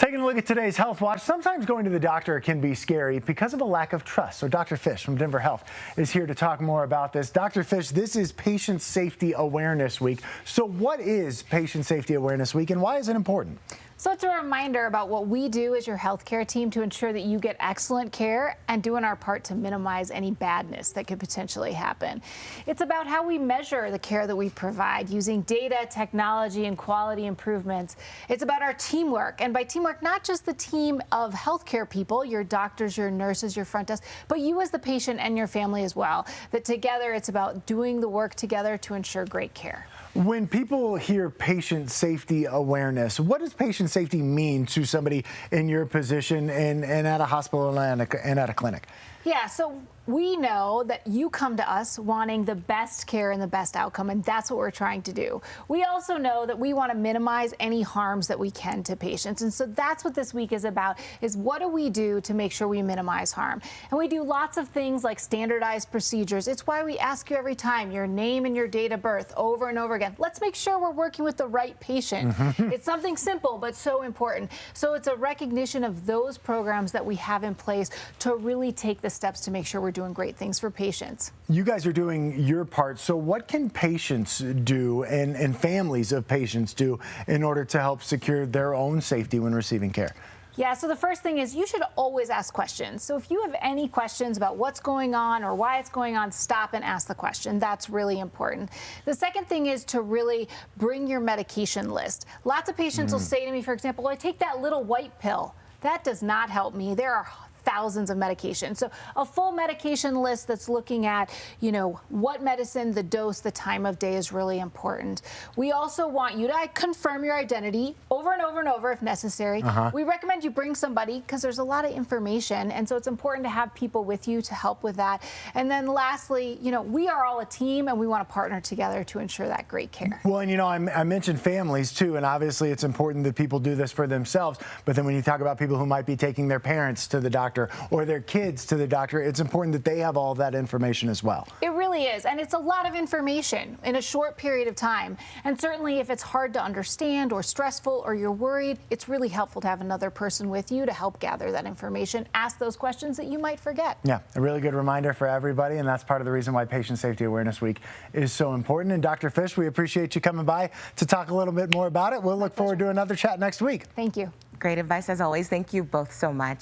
Taking a look at today's Health Watch, sometimes going to the doctor can be scary because of a lack of trust. So Dr. Fish from Denver Health is here to talk more about this. Dr. Fish, this is Patient Safety Awareness Week. So what is Patient Safety Awareness Week and why is it important? So it's a reminder about what we do as your healthcare team to ensure that you get excellent care and doing our part to minimize any badness that could potentially happen. It's about how we measure the care that we provide using data, technology, and quality improvements. It's about our teamwork, and by teamwork, not just the team of healthcare people, your doctors, your nurses, your front desk, but you as the patient and your family as well. That together, it's about doing the work together to ensure great care. When people hear patient safety awareness, what does patient safety mean to somebody in your position and at a hospital and at a clinic? Yeah, so we know that you come to us wanting the best care and the best outcome, and that's what we're trying to do. We also know that we want to minimize any harms that we can to patients, and so that's what this week is about, is what do we do to make sure we minimize harm? And we do lots of things like standardized procedures. It's why we ask you every time your name and your date of birth over and over again. Let's make sure we're working with the right patient. It's something simple, but so important. So it's a recognition of those programs that we have in place to really take the steps to make sure we're doing great things for patients. You guys are doing your part. So what can patients do and families of patients do in order to help secure their own safety when receiving care? Yeah, so the first thing is you should always ask questions. So if you have any questions about what's going on or why it's going on, stop and ask the question. That's really important. The second thing is to really bring your medication list. Lots of patients will say to me, for example, well, I take that little white pill. That does not help me. There are thousands of medications. So a full medication list that's looking at, what medicine, the dose, the time of day is really important. We also want you to confirm your identity over and over and over if necessary. We recommend you bring somebody because there's a lot of information, and so it's important to have people with you to help with that. And then lastly, we are all a team and we want to partner together to ensure that great care. Well, and I mentioned families too, and obviously it's important that people do this for themselves, but then when you talk about people who might be taking their parents to the doctor or their kids to the doctor, it's important that they have all of that information as well. It really is, and it's a lot of information in a short period of time. And certainly if it's hard to understand or stressful or you're worried, it's really helpful to have another person with you to help gather that information, ask those questions that you might forget. Yeah, a really good reminder for everybody, and that's part of the reason why Patient Safety Awareness Week is so important. And Dr. Fish, we appreciate you coming by to talk a little bit more about it. We'll look forward to another chat next week. Thank you. Great advice as always. Thank you both so much.